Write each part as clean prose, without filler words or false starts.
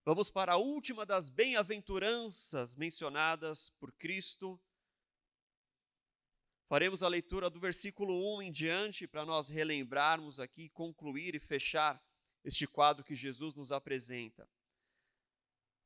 Vamos para a última das bem-aventuranças mencionadas por Cristo. Faremos a leitura do versículo 1 em diante para nós relembrarmos aqui, concluir e fechar este quadro que Jesus nos apresenta.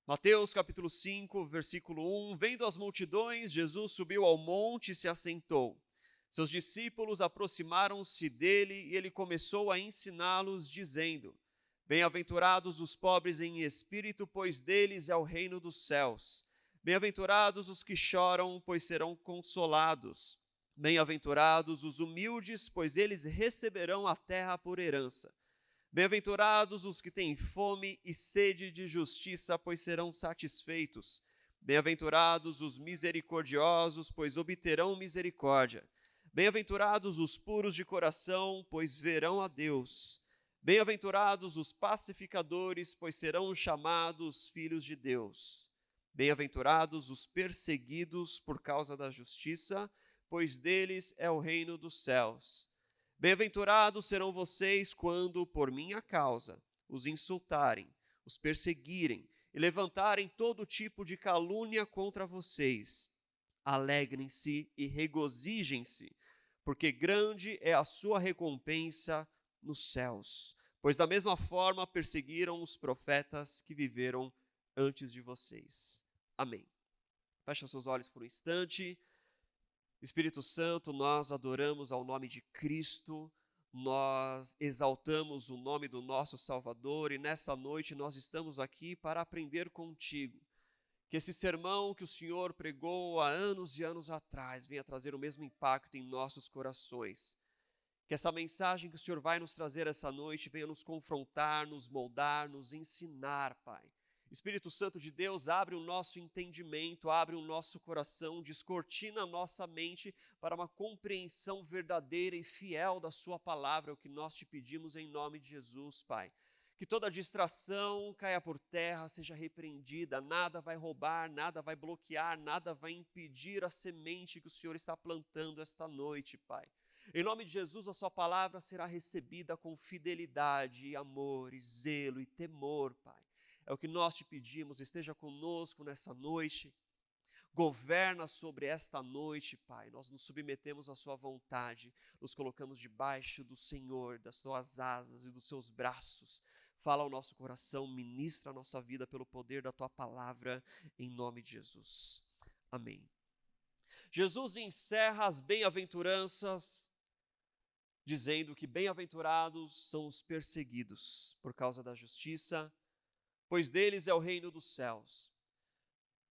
Mateus capítulo 5, versículo 1. Vendo as multidões, Jesus subiu ao monte e se assentou. Seus discípulos aproximaram-se dele e ele começou a ensiná-los, dizendo: Bem-aventurados os pobres em espírito, pois deles é o reino dos céus. Bem-aventurados os que choram, pois serão consolados. Bem-aventurados os humildes, pois eles receberão a terra por herança. Bem-aventurados os que têm fome e sede de justiça, pois serão satisfeitos. Bem-aventurados os misericordiosos, pois obterão misericórdia. Bem-aventurados os puros de coração, pois verão a Deus. Bem-aventurados os pacificadores, pois serão chamados filhos de Deus. Bem-aventurados os perseguidos por causa da justiça, pois deles é o reino dos céus. Bem-aventurados serão vocês quando, por minha causa, os insultarem, os perseguirem e levantarem todo tipo de calúnia contra vocês. Alegrem-se e regozijem-se, porque grande é a sua recompensa nos céus, pois da mesma forma perseguiram os profetas que viveram antes de vocês. Amém. Feche seus olhos por um instante. Espírito Santo, nós adoramos ao nome de Cristo, nós exaltamos o nome do nosso Salvador e nessa noite nós estamos aqui para aprender contigo. Que esse sermão que o Senhor pregou há anos e anos atrás venha trazer o mesmo impacto em nossos corações. Que essa mensagem que o Senhor vai nos trazer essa noite venha nos confrontar, nos moldar, nos ensinar, Pai. Espírito Santo de Deus, abre o nosso entendimento, abre o nosso coração, descortina a nossa mente para uma compreensão verdadeira e fiel da sua palavra, é o que nós te pedimos em nome de Jesus, Pai. Que toda distração caia por terra, seja repreendida, nada vai roubar, nada vai bloquear, nada vai impedir a semente que o Senhor está plantando esta noite, Pai. Em nome de Jesus, a sua palavra será recebida com fidelidade, amor, e zelo e temor, Pai. É o que nós te pedimos, esteja conosco nessa noite, governa sobre esta noite, Pai. Nós nos submetemos à sua vontade, nos colocamos debaixo do Senhor, das suas asas e dos seus braços. Fala ao nosso coração, ministra a nossa vida pelo poder da tua palavra, em nome de Jesus. Amém. Jesus encerra as bem-aventuranças dizendo que bem-aventurados são os perseguidos por causa da justiça, pois deles é o reino dos céus.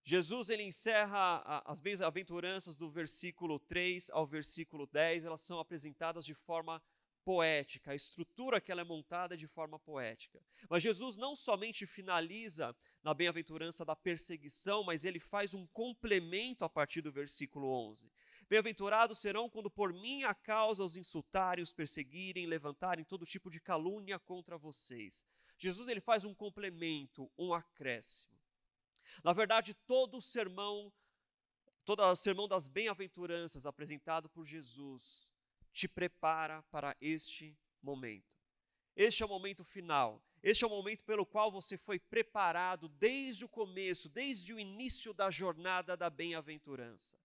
Jesus ele encerra as bem-aventuranças do versículo 3 ao versículo 10, elas são apresentadas de forma poética, a estrutura que ela é montada é de forma poética. Mas Jesus não somente finaliza na bem-aventurança da perseguição, mas ele faz um complemento a partir do versículo 11. Bem-aventurados serão quando por minha causa os insultarem, os perseguirem, levantarem todo tipo de calúnia contra vocês. Jesus ele faz um complemento, um acréscimo. Na verdade, todo o sermão das bem-aventuranças apresentado por Jesus te prepara para este momento. Este é o momento final. Este é o momento pelo qual você foi preparado desde o começo, desde o início da jornada da bem-aventurança.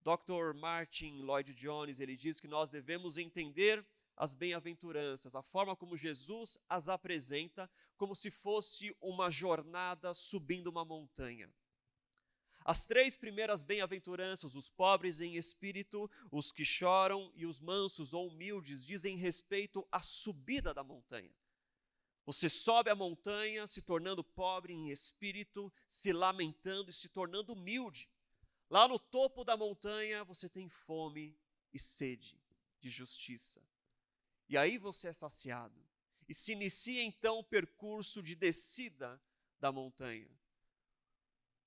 Dr. Martin Lloyd Jones, ele diz que nós devemos entender as bem-aventuranças, a forma como Jesus as apresenta, como se fosse uma jornada subindo uma montanha. As três primeiras bem-aventuranças, os pobres em espírito, os que choram e os mansos ou humildes, dizem respeito à subida da montanha. Você sobe a montanha se tornando pobre em espírito, se lamentando e se tornando humilde. Lá no topo da montanha você tem fome e sede de justiça. E aí você é saciado. E se inicia então o percurso de descida da montanha.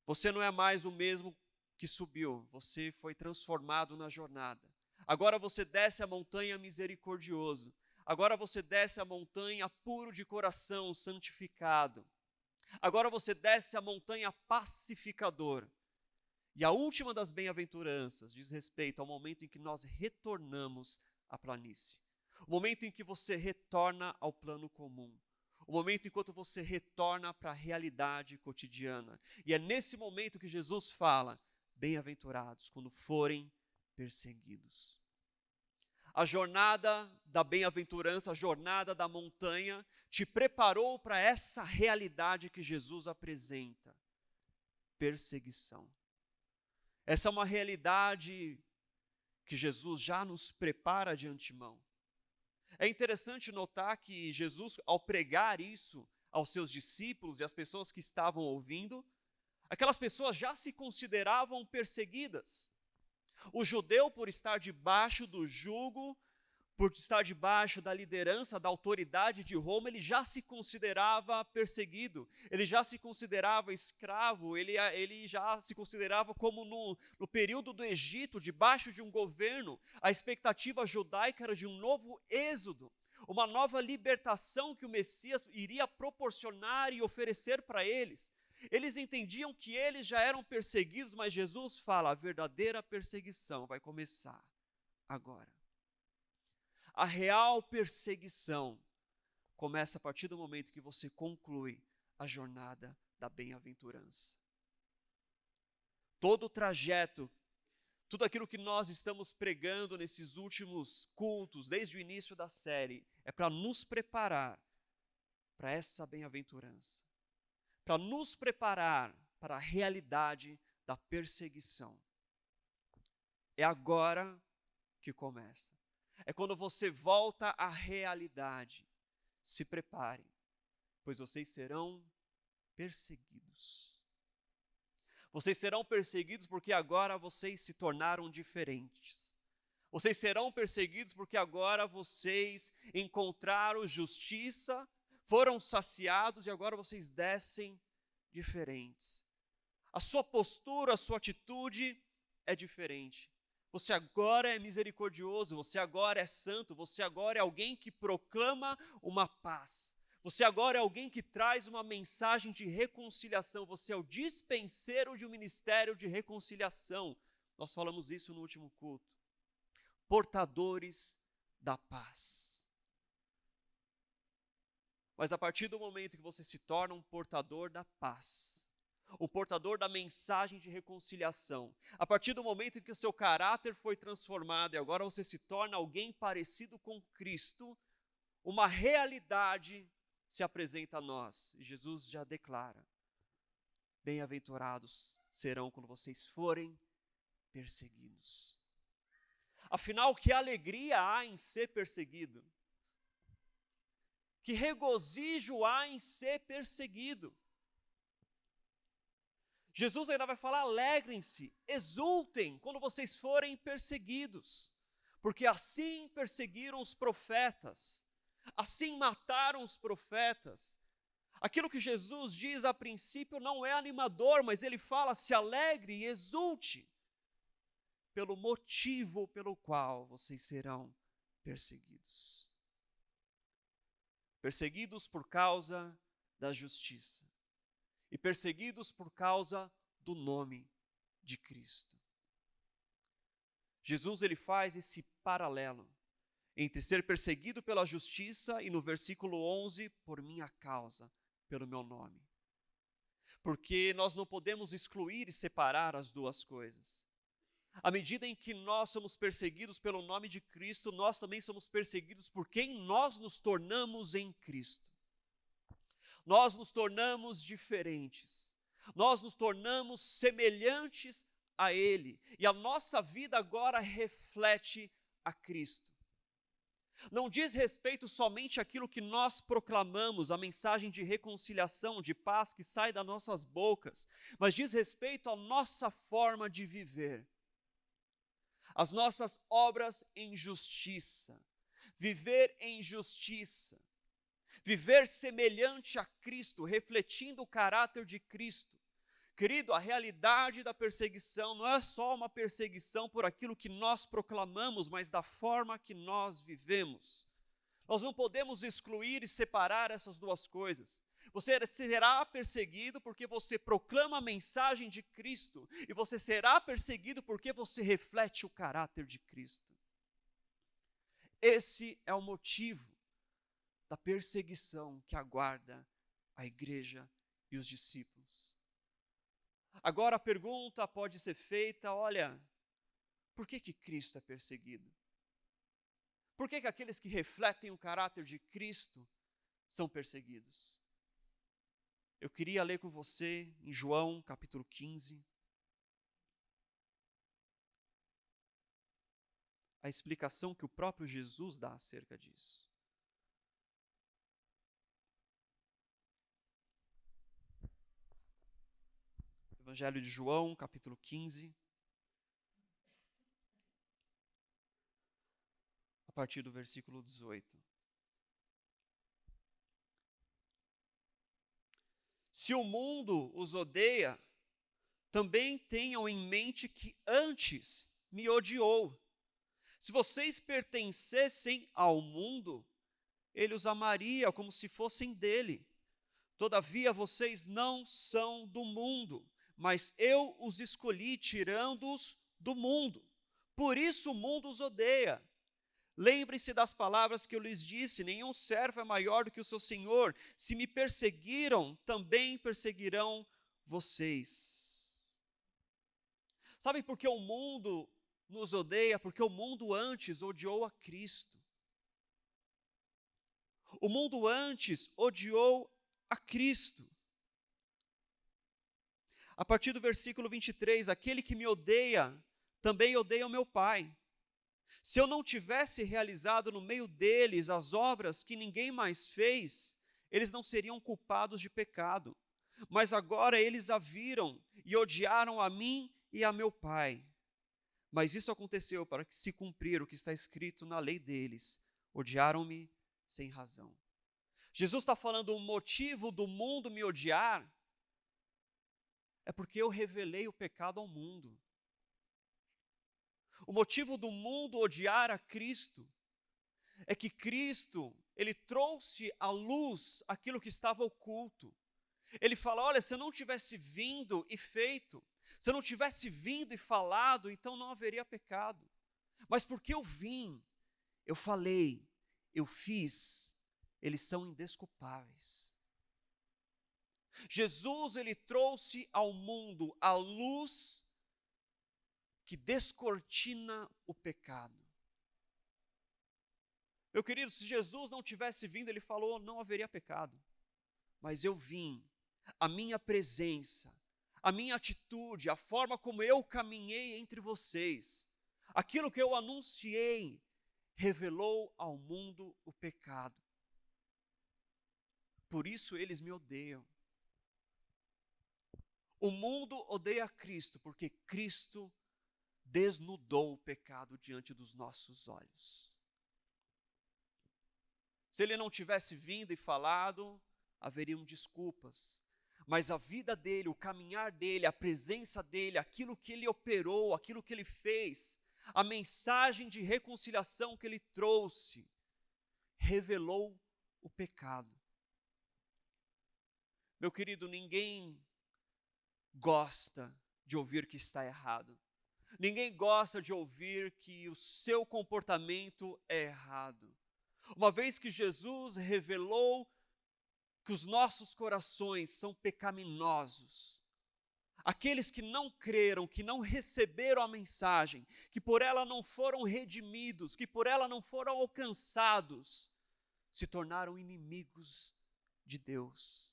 Você não é mais o mesmo que subiu, você foi transformado na jornada. Agora você desce a montanha misericordioso. Agora você desce a montanha puro de coração, santificado. Agora você desce a montanha pacificador. E a última das bem-aventuranças diz respeito ao momento em que nós retornamos à planície. O momento em que você retorna ao plano comum. O momento enquanto você retorna para a realidade cotidiana. E é nesse momento que Jesus fala: bem-aventurados quando forem perseguidos. A jornada da bem-aventurança, a jornada da montanha, te preparou para essa realidade que Jesus apresenta: perseguição. Essa é uma realidade que Jesus já nos prepara de antemão. É interessante notar que Jesus, ao pregar isso aos seus discípulos e às pessoas que estavam ouvindo, aquelas pessoas já se consideravam perseguidas. O judeu, por estar debaixo do jugo, por estar debaixo da liderança, da autoridade de Roma, ele já se considerava perseguido, ele já se considerava escravo, ele já se considerava como no período do Egito, debaixo de um governo. A expectativa judaica era de um novo êxodo, uma nova libertação que o Messias iria proporcionar e oferecer para eles. Eles entendiam que eles já eram perseguidos, mas Jesus fala: a verdadeira perseguição vai começar agora. A real perseguição começa a partir do momento que você conclui a jornada da bem-aventurança. Todo o trajeto, tudo aquilo que nós estamos pregando nesses últimos cultos, desde o início da série, é para nos preparar para essa bem-aventurança, para nos preparar para a realidade da perseguição. É agora que começa. É quando você volta à realidade. Se prepare, pois vocês serão perseguidos. Vocês serão perseguidos porque agora vocês se tornaram diferentes. Vocês serão perseguidos porque agora vocês encontraram justiça, foram saciados e agora vocês descem diferentes. A sua postura, a sua atitude é diferente. Você agora é misericordioso, você agora é santo, você agora é alguém que proclama uma paz. Você agora é alguém que traz uma mensagem de reconciliação. Você é o dispenseiro de um ministério de reconciliação. Nós falamos isso no último culto. Portadores da paz. Mas a partir do momento que você se torna um portador da paz, o portador da mensagem de reconciliação, a partir do momento em que o seu caráter foi transformado e agora você se torna alguém parecido com Cristo, uma realidade se apresenta a nós. E Jesus já declara: bem-aventurados serão quando vocês forem perseguidos. Afinal, que alegria há em ser perseguido? Que regozijo há em ser perseguido? Jesus ainda vai falar: alegrem-se, exultem quando vocês forem perseguidos, porque assim perseguiram os profetas, assim mataram os profetas. Aquilo que Jesus diz a princípio não é animador, mas ele fala: se alegre e exulte, pelo motivo pelo qual vocês serão perseguidos. Perseguidos por causa da justiça. E perseguidos por causa do nome de Cristo. Jesus, ele faz esse paralelo entre ser perseguido pela justiça e no versículo 11, por minha causa, pelo meu nome. Porque nós não podemos excluir e separar as duas coisas. À medida em que nós somos perseguidos pelo nome de Cristo, nós também somos perseguidos por quem nós nos tornamos em Cristo. Nós nos tornamos diferentes, nós nos tornamos semelhantes a Ele, e a nossa vida agora reflete a Cristo. Não diz respeito somente àquilo que nós proclamamos, a mensagem de reconciliação, de paz que sai das nossas bocas, mas diz respeito à nossa forma de viver, as nossas obras em justiça, viver em justiça. Viver semelhante a Cristo, refletindo o caráter de Cristo. Querido, a realidade da perseguição não é só uma perseguição por aquilo que nós proclamamos, mas da forma que nós vivemos. Nós não podemos excluir e separar essas duas coisas. Você será perseguido porque você proclama a mensagem de Cristo, e você será perseguido porque você reflete o caráter de Cristo. Esse é o motivo da perseguição que aguarda a igreja e os discípulos. Agora a pergunta pode ser feita, olha, por que Cristo é perseguido? Por que aqueles que refletem o caráter de Cristo são perseguidos? Eu queria ler com você em João capítulo 15, a explicação que o próprio Jesus dá acerca disso. Evangelho de João, capítulo 15, a partir do versículo 18. Se o mundo os odeia, também tenham em mente que antes me odiou. Se vocês pertencessem ao mundo, ele os amaria como se fossem dele. Todavia vocês não são do mundo, mas eu os escolhi tirando-os do mundo. Por isso o mundo os odeia. Lembre-se das palavras que eu lhes disse: nenhum servo é maior do que o seu senhor. Se me perseguiram, também perseguirão vocês. Sabe por que o mundo nos odeia? Porque o mundo antes odiou a Cristo. O mundo antes odiou a Cristo. A partir do versículo 23, aquele que me odeia, também odeia o meu Pai. Se eu não tivesse realizado no meio deles as obras que ninguém mais fez, eles não seriam culpados de pecado. Mas agora eles a viram e odiaram a mim e a meu Pai. Mas isso aconteceu para que se cumprir o que está escrito na lei deles: odiaram-me sem razão. Jesus está falando, o motivo do mundo me odiar é porque eu revelei o pecado ao mundo. O motivo do mundo odiar a Cristo é que Cristo, ele trouxe à luz aquilo que estava oculto. Ele fala, olha, se eu não tivesse vindo e feito, se eu não tivesse vindo e falado, então não haveria pecado. Mas porque eu vim, eu falei, eu fiz, eles são indesculpáveis. Jesus, ele trouxe ao mundo a luz que descortina o pecado. Meu querido, se Jesus não tivesse vindo, ele falou, não haveria pecado. Mas eu vim, a minha presença, a minha atitude, a forma como eu caminhei entre vocês, aquilo que eu anunciei, revelou ao mundo o pecado. Por isso eles me odeiam. O mundo odeia Cristo, porque Cristo desnudou o pecado diante dos nossos olhos. Se ele não tivesse vindo e falado, haveriam desculpas. Mas a vida dele, o caminhar dele, a presença dele, aquilo que ele operou, aquilo que ele fez, a mensagem de reconciliação que ele trouxe, revelou o pecado. Meu querido, ninguém gosta de ouvir que está errado. Ninguém gosta de ouvir que o seu comportamento é errado. Uma vez que Jesus revelou que os nossos corações são pecaminosos, aqueles que não creram, que não receberam a mensagem, que por ela não foram redimidos, que por ela não foram alcançados, se tornaram inimigos de Deus.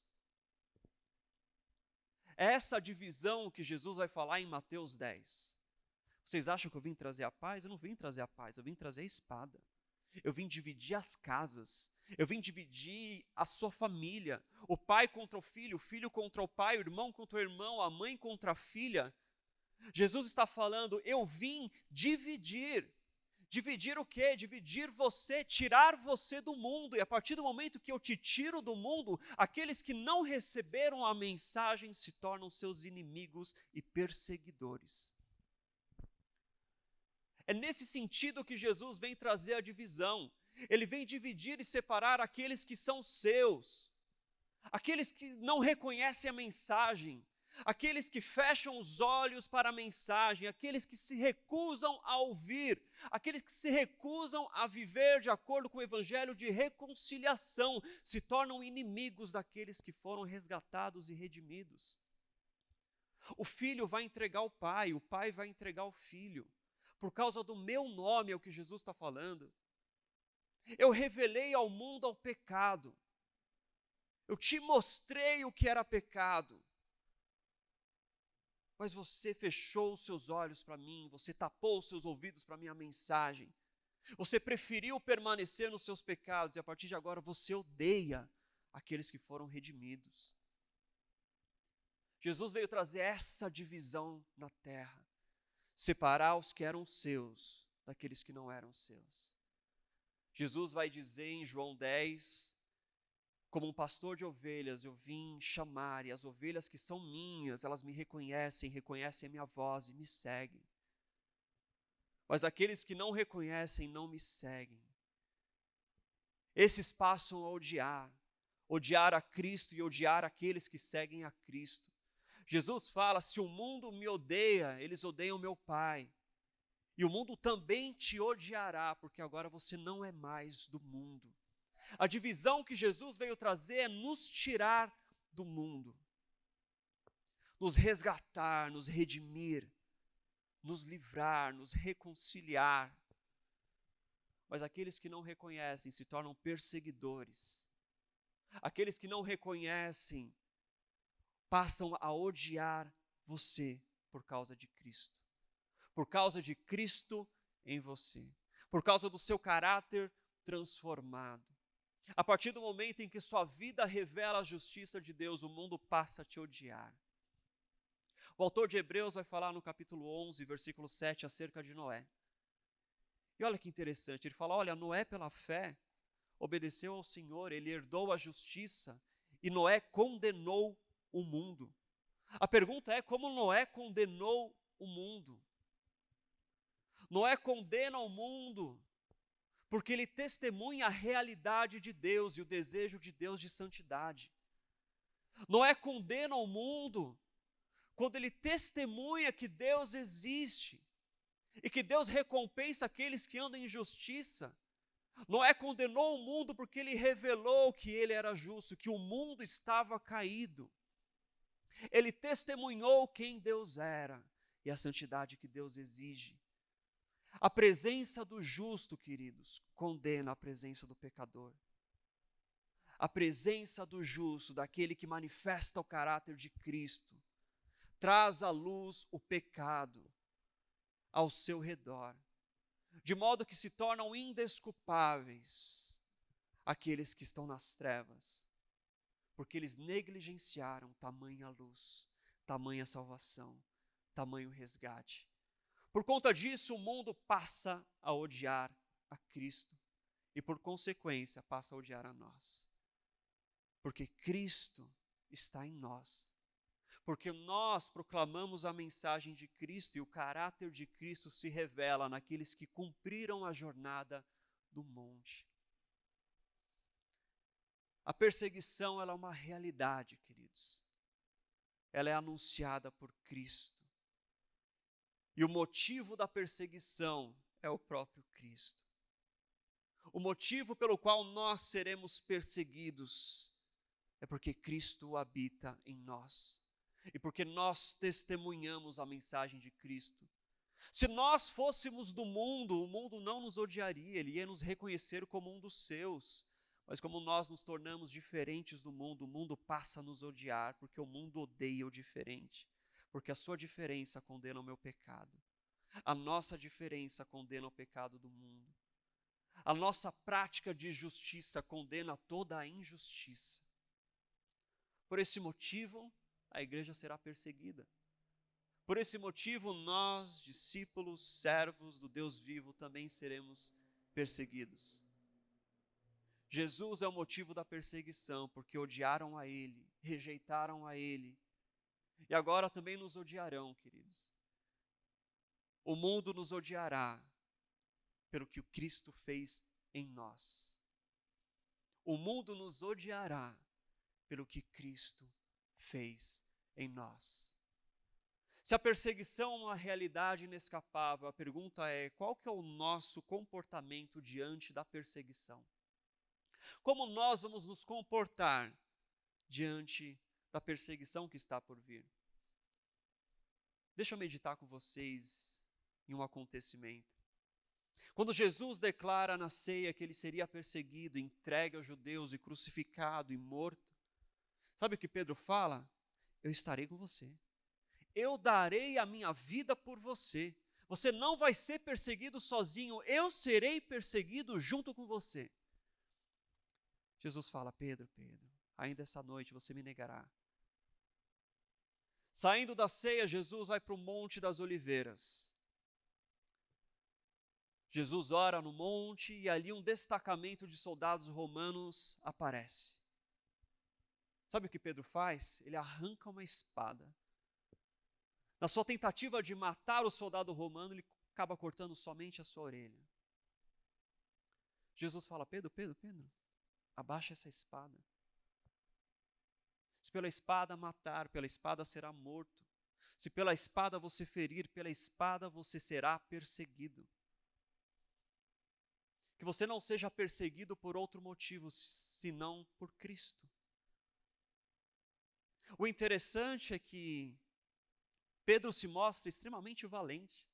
Essa divisão que Jesus vai falar em Mateus 10. Vocês acham que eu vim trazer a paz? Eu não vim trazer a paz, eu vim trazer a espada. Eu vim dividir as casas, eu vim dividir a sua família, o pai contra o filho contra o pai, o irmão contra o irmão, a mãe contra a filha. Jesus está falando, eu vim dividir. Dividir o quê? Dividir você, tirar você do mundo. E a partir do momento que eu te tiro do mundo, aqueles que não receberam a mensagem se tornam seus inimigos e perseguidores. É nesse sentido que Jesus vem trazer a divisão. Ele vem dividir e separar aqueles que são seus, aqueles que não reconhecem a mensagem, aqueles que fecham os olhos para a mensagem, aqueles que se recusam a ouvir, aqueles que se recusam a viver de acordo com o evangelho de reconciliação, se tornam inimigos daqueles que foram resgatados e redimidos. O filho vai entregar o pai vai entregar o filho. Por causa do meu nome, é o que Jesus está falando. Eu revelei ao mundo o pecado. Eu te mostrei o que era pecado. Mas você fechou os seus olhos para mim, você tapou os seus ouvidos para a minha mensagem. Você preferiu permanecer nos seus pecados e a partir de agora você odeia aqueles que foram redimidos. Jesus veio trazer essa divisão na terra, separar os que eram seus daqueles que não eram seus. Jesus vai dizer em João 10, como um pastor de ovelhas, eu vim chamar, e as ovelhas que são minhas, elas me reconhecem a minha voz e me seguem. Mas aqueles que não reconhecem, não me seguem. Esses passam a odiar a Cristo e odiar aqueles que seguem a Cristo. Jesus fala, se o mundo me odeia, eles odeiam meu Pai. E o mundo também te odiará, porque agora você não é mais do mundo. A divisão que Jesus veio trazer é nos tirar do mundo, nos resgatar, nos redimir, nos livrar, nos reconciliar. Mas aqueles que não reconhecem se tornam perseguidores. Aqueles que não reconhecem passam a odiar você por causa de Cristo. Por causa de Cristo em você. Por causa do seu caráter transformado. A partir do momento em que sua vida revela a justiça de Deus, o mundo passa a te odiar. O autor de Hebreus vai falar no capítulo 11, versículo 7, acerca de Noé. E olha que interessante, ele fala, olha, Noé pela fé obedeceu ao Senhor, ele herdou a justiça, e Noé condenou o mundo. A pergunta é, como Noé condenou o mundo? Noé condena o mundo porque ele testemunha a realidade de Deus e o desejo de Deus de santidade. Noé condena o mundo quando ele testemunha que Deus existe e que Deus recompensa aqueles que andam em justiça. Noé condenou o mundo porque ele revelou que ele era justo, que o mundo estava caído. Ele testemunhou quem Deus era e a santidade que Deus exige. A presença do justo, queridos, condena a presença do pecador. A presença do justo, daquele que manifesta o caráter de Cristo, traz à luz o pecado ao seu redor, de modo que se tornam indesculpáveis aqueles que estão nas trevas, porque eles negligenciaram tamanha luz, tamanha salvação, tamanho resgate. Por conta disso, o mundo passa a odiar a Cristo e, por consequência, passa a odiar a nós. Porque Cristo está em nós. Porque nós proclamamos a mensagem de Cristo e o caráter de Cristo se revela naqueles que cumpriram a jornada do monte. A perseguição, ela é uma realidade, queridos. Ela é anunciada por Cristo. E o motivo da perseguição é o próprio Cristo. O motivo pelo qual nós seremos perseguidos é porque Cristo habita em nós. E porque nós testemunhamos a mensagem de Cristo. Se nós fôssemos do mundo, o mundo não nos odiaria, ele ia nos reconhecer como um dos seus. Mas como nós nos tornamos diferentes do mundo, o mundo passa a nos odiar, porque o mundo odeia o diferente. Porque a sua diferença condena o meu pecado. A nossa diferença condena o pecado do mundo. A nossa prática de justiça condena toda a injustiça. Por esse motivo, a igreja será perseguida. Por esse motivo, nós, discípulos, servos do Deus vivo, também seremos perseguidos. Jesus é o motivo da perseguição, porque odiaram a Ele, rejeitaram a Ele, e agora também nos odiarão, queridos. O mundo nos odiará pelo que o Cristo fez em nós. O mundo nos odiará pelo que Cristo fez em nós. Se a perseguição é uma realidade inescapável, a pergunta é: qual que é o nosso comportamento diante da perseguição? Como nós vamos nos comportar diante da perseguição que está por vir? Deixa eu meditar com vocês em um acontecimento. Quando Jesus declara na ceia que ele seria perseguido, entregue aos judeus e crucificado e morto, sabe o que Pedro fala? Eu estarei com você. Eu darei a minha vida por você. Você não vai ser perseguido sozinho, eu serei perseguido junto com você. Jesus fala: Pedro, ainda essa noite você me negará. Saindo da ceia, Jesus vai para o Monte das Oliveiras. Jesus ora no monte e ali um destacamento de soldados romanos aparece. Sabe o que Pedro faz? Ele arranca uma espada. Na sua tentativa de matar o soldado romano, ele acaba cortando somente a sua orelha. Jesus fala: Pedro, abaixa essa espada. Se pela espada matar, pela espada será morto. Se pela espada você ferir, pela espada você será perseguido. Que você não seja perseguido por outro motivo, senão por Cristo. O interessante é que Pedro se mostra extremamente valente.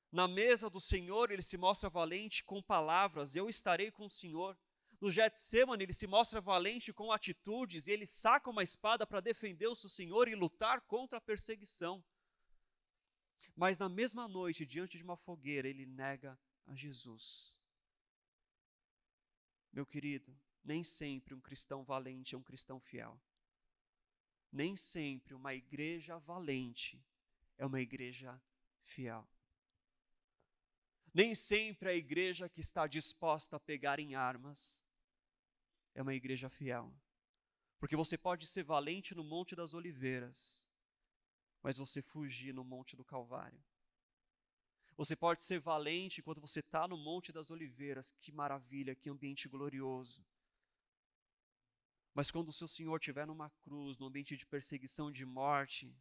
Na mesa do Senhor, ele se mostra valente com palavras: eu estarei com o Senhor. No Getsêmani, ele se mostra valente com atitudes, e ele saca uma espada para defender o seu Senhor e lutar contra a perseguição. Mas na mesma noite, diante de uma fogueira, ele nega a Jesus. Meu querido, nem sempre um cristão valente é um cristão fiel. Nem sempre uma igreja valente é uma igreja fiel. Nem sempre a igreja que está disposta a pegar em armas é uma igreja fiel. Porque você pode ser valente no Monte das Oliveiras, mas você fugir no Monte do Calvário. Você pode ser valente quando você está no Monte das Oliveiras, que maravilha, que ambiente glorioso. Mas quando o seu Senhor estiver numa cruz, num ambiente de perseguição e de morte,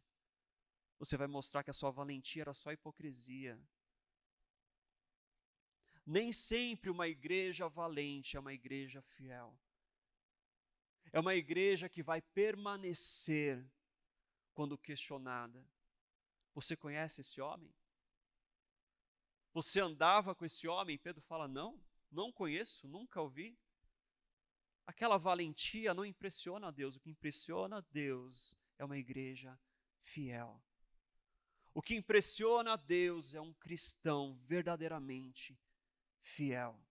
você vai mostrar que a sua valentia era só hipocrisia. Nem sempre uma igreja valente é uma igreja fiel. É uma igreja que vai permanecer quando questionada. Você conhece esse homem? Você andava com esse homem? Pedro fala: não conheço, nunca ouvi. Aquela valentia não impressiona a Deus. O que impressiona a Deus é uma igreja fiel. O que impressiona a Deus é um cristão verdadeiramente fiel.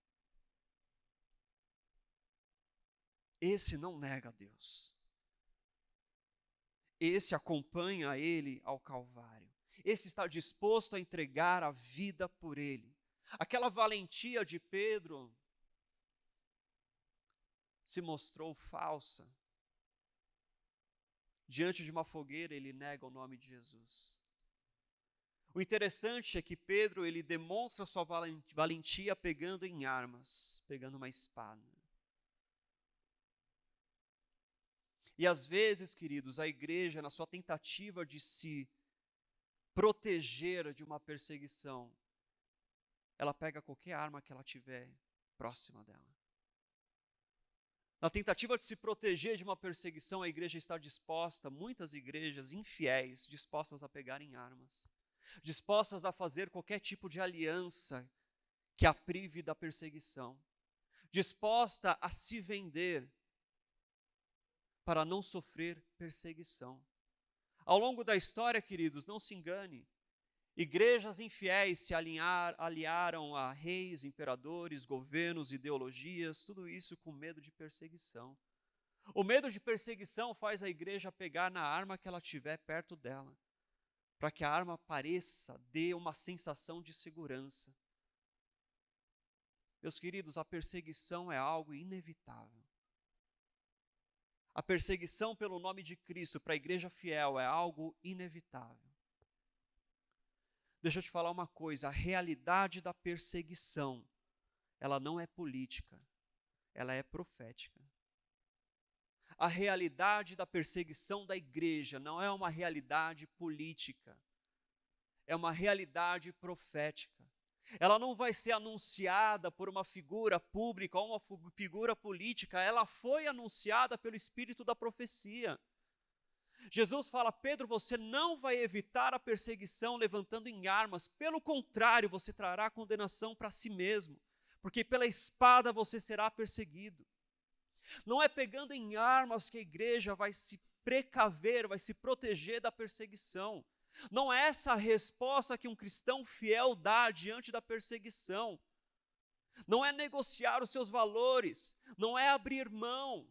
Esse não nega a Deus. Esse acompanha ele ao Calvário. Esse está disposto a entregar a vida por ele. Aquela valentia de Pedro se mostrou falsa. Diante de uma fogueira, ele nega o nome de Jesus. O interessante é que Pedro, ele demonstra sua valentia pegando em armas, pegando uma espada. E às vezes, queridos, a igreja, na sua tentativa de se proteger de uma perseguição, ela pega qualquer arma que ela tiver próxima dela. Na tentativa de se proteger de uma perseguição, a igreja está disposta, muitas igrejas infiéis, dispostas a pegarem armas, dispostas a fazer qualquer tipo de aliança que a prive da perseguição, disposta a se vender para não sofrer perseguição. Ao longo da história, queridos, não se engane, igrejas infiéis se aliaram a reis, imperadores, governos, ideologias, tudo isso com medo de perseguição. O medo de perseguição faz a igreja pegar na arma que ela tiver perto dela, para que a arma pareça, dê uma sensação de segurança. Meus queridos, a perseguição é algo inevitável. A perseguição pelo nome de Cristo para a igreja fiel é algo inevitável. Deixa eu te falar uma coisa, a realidade da perseguição, ela não é política, ela é profética. a realidade da perseguição da igreja não é uma realidade política, é uma realidade profética. Ela não vai ser anunciada por uma figura pública ou uma figura política, ela foi anunciada pelo Espírito da profecia. Jesus fala: Pedro, você não vai evitar a perseguição levantando em armas, pelo contrário, você trará condenação para si mesmo, porque pela espada você será perseguido. Não é pegando em armas que a igreja vai se precaver, vai se proteger da perseguição. Não é essa a resposta que um cristão fiel dá diante da perseguição. Não é negociar os seus valores, não é abrir mão,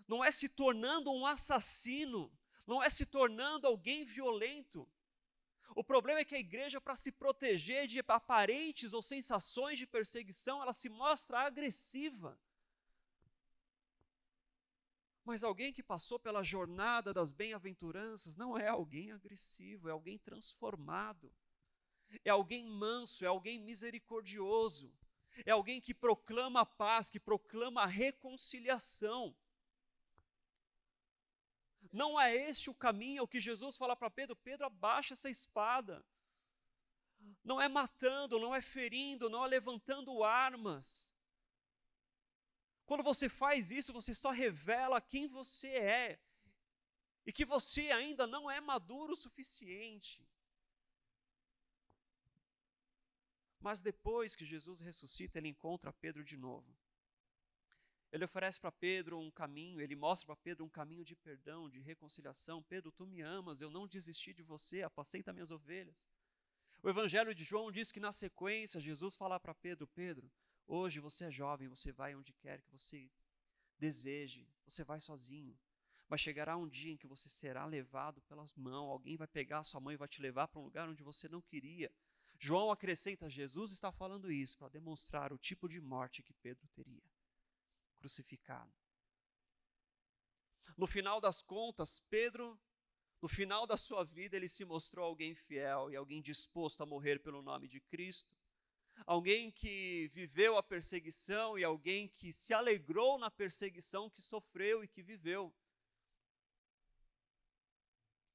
não é se tornando um assassino, não é se tornando alguém violento. O problema é que a igreja, para se proteger de aparentes ou sensações de perseguição, ela se mostra agressiva. Mas alguém que passou pela jornada das bem-aventuranças não é alguém agressivo, é alguém transformado, é alguém manso, é alguém misericordioso, é alguém que proclama a paz, que proclama a reconciliação. Não é este o caminho, é o que Jesus fala para Pedro: Pedro, abaixa essa espada. Não é matando, não é ferindo, não é levantando armas. Quando você faz isso, você só revela quem você é e que você ainda não é maduro o suficiente. Mas depois que Jesus ressuscita, ele encontra Pedro de novo. Ele oferece para Pedro um caminho, ele mostra para Pedro um caminho de perdão, de reconciliação. Pedro, tu me amas, eu não desisti de você, apacenta minhas ovelhas. O Evangelho de João diz que na sequência Jesus fala para Pedro: Pedro, hoje você é jovem, você vai onde quer que você deseje, você vai sozinho. Mas chegará um dia em que você será levado pelas mãos, alguém vai pegar a sua mão e vai te levar para um lugar onde você não queria. João acrescenta: Jesus está falando isso para demonstrar o tipo de morte que Pedro teria. Crucificado. No final das contas, Pedro, no final da sua vida, ele se mostrou alguém fiel e alguém disposto a morrer pelo nome de Cristo. Alguém que viveu a perseguição e alguém que se alegrou na perseguição que sofreu e que viveu.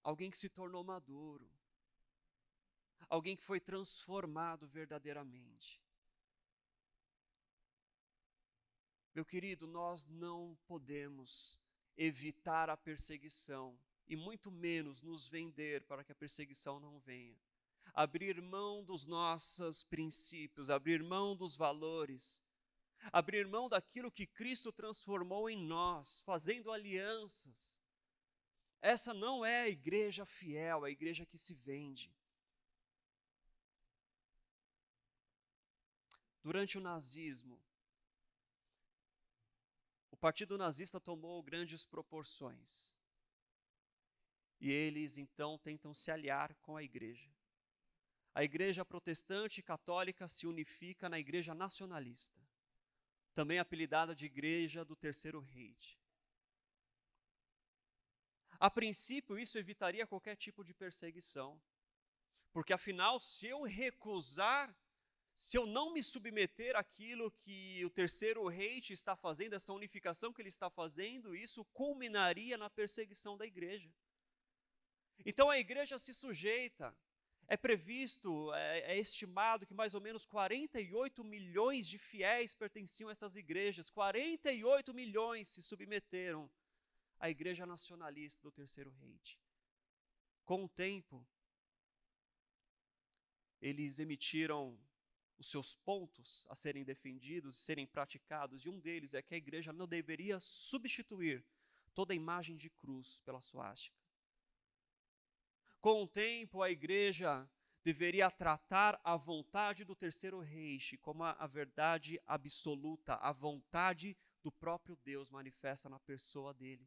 Alguém que se tornou maduro. Alguém que foi transformado verdadeiramente. Meu querido, nós não podemos evitar a perseguição e muito menos nos vender para que a perseguição não venha. Abrir mão dos nossos princípios, abrir mão dos valores, abrir mão daquilo que Cristo transformou em nós, fazendo alianças. Essa não é a igreja fiel, a igreja que se vende. Durante o nazismo, o partido nazista tomou grandes proporções. E eles então tentam se aliar com a igreja. A igreja protestante e católica se unifica na igreja nacionalista, também apelidada de Igreja do Terceiro Reich. A princípio, isso evitaria qualquer tipo de perseguição, porque afinal, se eu recusar, se eu não me submeter àquilo que o Terceiro Reich está fazendo, essa unificação que ele está fazendo, isso culminaria na perseguição da igreja. Então a igreja se sujeita. É previsto, é estimado que mais ou menos 48 milhões de fiéis pertenciam a essas igrejas. 48 milhões se submeteram à igreja nacionalista do Terceiro Reich. Com o tempo, eles emitiram os seus pontos a serem defendidos e serem praticados, e um deles é que a igreja não deveria substituir toda a imagem de cruz pela suástica. Com o tempo, a igreja deveria tratar a vontade do Terceiro Reich como a verdade absoluta, a vontade do próprio Deus manifesta na pessoa dele.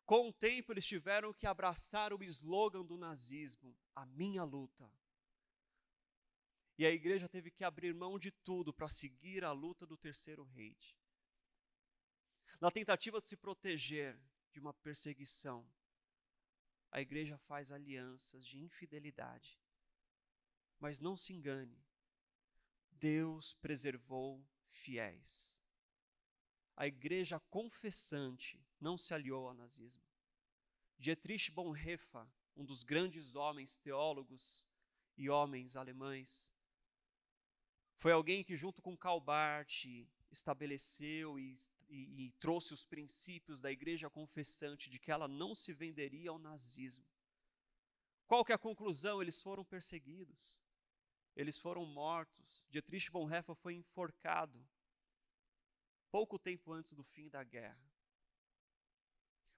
Com o tempo, eles tiveram que abraçar o slogan do nazismo: a minha luta. E a igreja teve que abrir mão de tudo para seguir a luta do Terceiro Reich. Na tentativa de se proteger de uma perseguição, a igreja faz alianças de infidelidade. Mas não se engane, Deus preservou fiéis. a igreja confessante não se aliou ao nazismo. Dietrich Bonhoeffer, um dos grandes homens teólogos e homens alemães, foi alguém que, junto com Karl Barth, estabeleceu e trouxe os princípios da igreja confessante de que ela não se venderia ao nazismo. Qual que é a conclusão? Eles foram perseguidos, eles foram mortos. Dietrich Bonhoeffer foi enforcado pouco tempo antes do fim da guerra.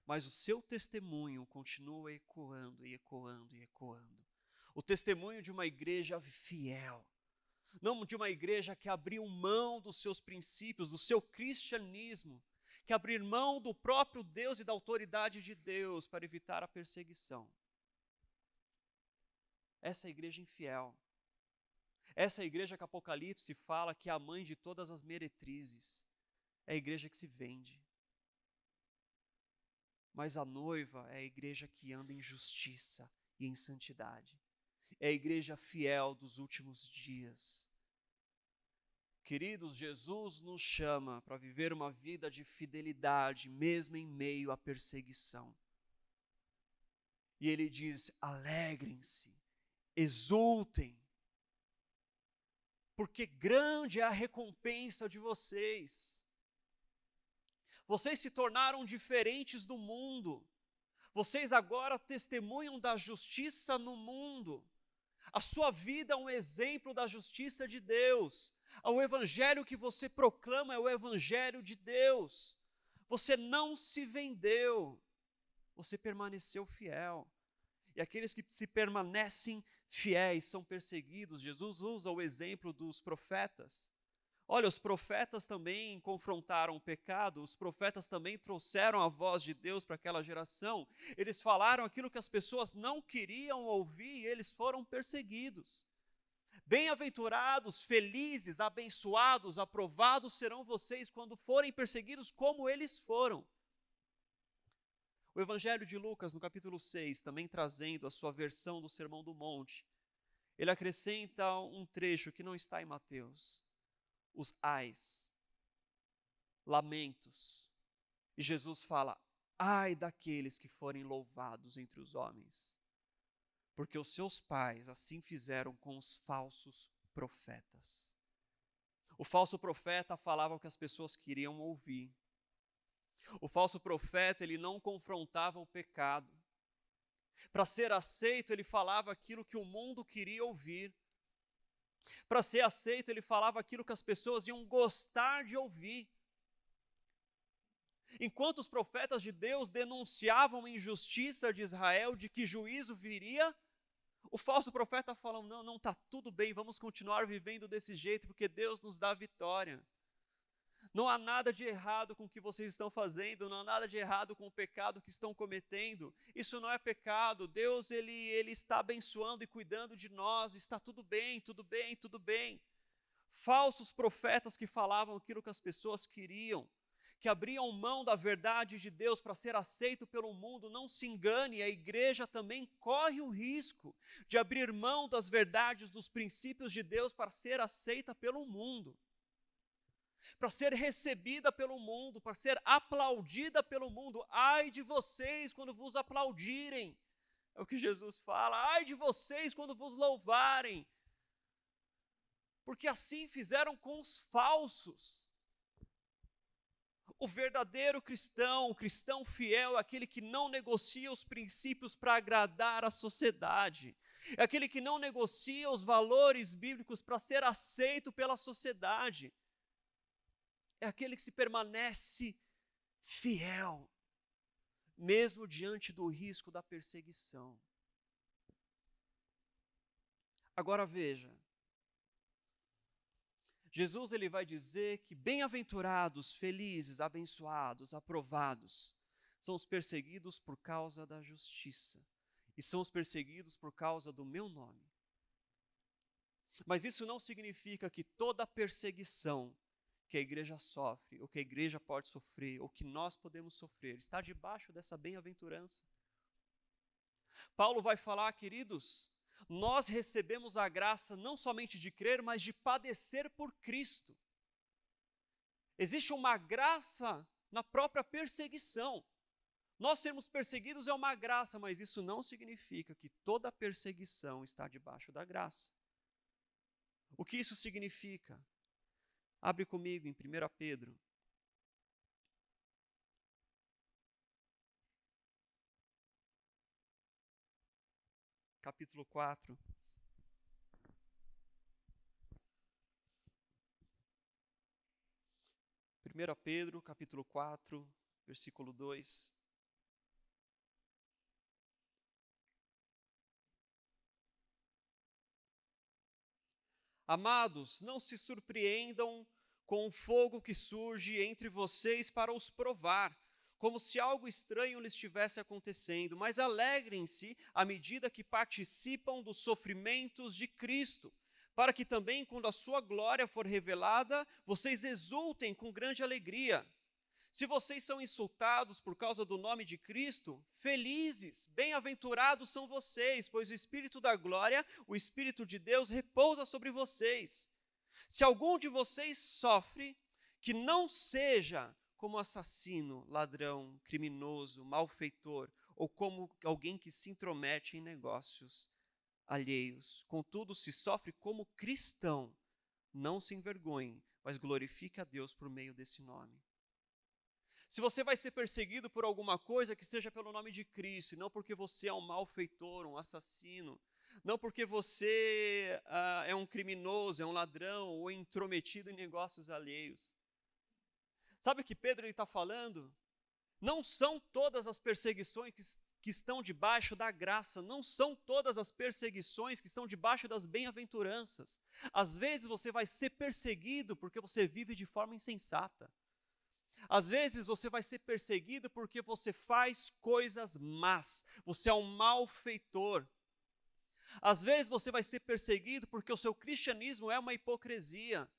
Mas o seu testemunho continua ecoando e ecoando e ecoando. O testemunho de uma igreja fiel, não de uma igreja que abriu mão dos seus princípios, do seu cristianismo, que abriu mão do próprio Deus e da autoridade de Deus para evitar a perseguição. Essa é a igreja infiel. Essa é a igreja que Apocalipse fala que é a mãe de todas as meretrizes. É a igreja que se vende. Mas a noiva é a igreja que anda em justiça e em santidade. É a igreja fiel dos últimos dias. Queridos, Jesus nos chama para viver uma vida de fidelidade, mesmo em meio à perseguição. E Ele diz: alegrem-se, exultem, porque grande é a recompensa de vocês. Vocês se tornaram diferentes do mundo. Vocês agora testemunham da justiça no mundo. A sua vida é um exemplo da justiça de Deus. O evangelho que você proclama é o evangelho de Deus. Você não se vendeu. Você permaneceu fiel. E aqueles que se permanecem fiéis são perseguidos. Jesus usa o exemplo dos profetas. Olha, os profetas também confrontaram o pecado, os profetas também trouxeram a voz de Deus para aquela geração. Eles falaram aquilo que as pessoas não queriam ouvir e eles foram perseguidos. Bem-aventurados, felizes, abençoados, aprovados serão vocês quando forem perseguidos como eles foram. O Evangelho de Lucas, no capítulo 6, também trazendo a sua versão do Sermão do Monte, ele acrescenta um trecho que não está em Mateus. Os ais, lamentos. E Jesus fala: ai daqueles que forem louvados entre os homens, porque os seus pais assim fizeram com os falsos profetas. O falso profeta falava o que as pessoas queriam ouvir. O falso profeta, ele não confrontava o pecado. Para ser aceito, ele falava aquilo que o mundo queria ouvir. Para ser aceito, ele falava aquilo que as pessoas iam gostar de ouvir. Enquanto os profetas de Deus denunciavam a injustiça de Israel, de que juízo viria, o falso profeta falou: não, está tudo bem, vamos continuar vivendo desse jeito, porque Deus nos dá vitória. Não há nada de errado com o que vocês estão fazendo, não há nada de errado com o pecado que estão cometendo. Isso não é pecado. Deus ele está abençoando e cuidando de nós. Está tudo bem, tudo bem, tudo bem. Falsos profetas que falavam aquilo que as pessoas queriam, que abriam mão da verdade de Deus para ser aceito pelo mundo. Não se engane, a igreja também corre o risco de abrir mão das verdades, dos princípios de Deus para ser aceita pelo mundo, para ser recebida pelo mundo, para ser aplaudida pelo mundo. Ai de vocês quando vos aplaudirem, é o que Jesus fala. Ai de vocês quando vos louvarem, porque assim fizeram com os falsos. O verdadeiro cristão, o cristão fiel, é aquele que não negocia os princípios para agradar a sociedade, é aquele que não negocia os valores bíblicos para ser aceito pela sociedade. É aquele que se permanece fiel, mesmo diante do risco da perseguição. Agora veja, Jesus ele vai dizer que bem-aventurados, felizes, abençoados, aprovados, são os perseguidos por causa da justiça, e são os perseguidos por causa do meu nome. Mas isso não significa que toda perseguição que a igreja sofre, ou que a igreja pode sofrer, ou que nós podemos sofrer, está debaixo dessa bem-aventurança. Paulo vai falar, queridos, nós recebemos a graça não somente de crer, mas de padecer por Cristo. Existe uma graça na própria perseguição. Nós sermos perseguidos é uma graça, mas isso não significa que toda perseguição está debaixo da graça. O que isso significa? Abre comigo em 1 Pedro. Capítulo 4. 1 Pedro, capítulo 4, versículo 2. Amados, não se surpreendam com o fogo que surge entre vocês para os provar, como se algo estranho lhes estivesse acontecendo, mas alegrem-se à medida que participam dos sofrimentos de Cristo, para que também, quando a sua glória for revelada, vocês exultem com grande alegria. Se vocês são insultados por causa do nome de Cristo, felizes, bem-aventurados são vocês, pois o Espírito da glória, o Espírito de Deus, repousa sobre vocês. Se algum de vocês sofre, que não seja como assassino, ladrão, criminoso, malfeitor, ou como alguém que se intromete em negócios alheios. Contudo, se sofre como cristão, não se envergonhe, mas glorifique a Deus por meio desse nome. Se você vai ser perseguido por alguma coisa, que seja pelo nome de Cristo, e não porque você é um malfeitor, um assassino, não porque você é um criminoso, é um ladrão, ou intrometido em negócios alheios. Sabe o que Pedro está falando? Não são todas as perseguições que estão debaixo da graça, não são todas as perseguições que estão debaixo das bem-aventuranças. Às vezes você vai ser perseguido porque você vive de forma insensata. Às vezes você vai ser perseguido porque você faz coisas más, você é um malfeitor. Às vezes você vai ser perseguido porque o seu cristianismo é uma hipocrisia.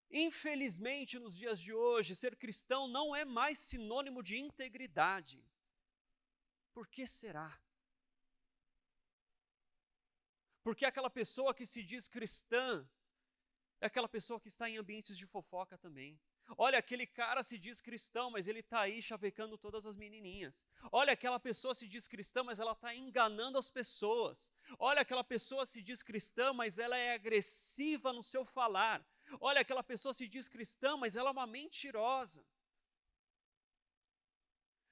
Infelizmente, nos dias de hoje, ser cristão não é mais sinônimo de integridade. Por que será? Porque aquela pessoa que se diz cristã é aquela pessoa que está em ambientes de fofoca também. Olha, aquele cara se diz cristão, mas ele está aí chavecando todas as menininhas. Olha, aquela pessoa se diz cristã, mas ela está enganando as pessoas. Olha, aquela pessoa se diz cristã, mas ela é agressiva no seu falar. Olha, aquela pessoa se diz cristã, mas ela é uma mentirosa.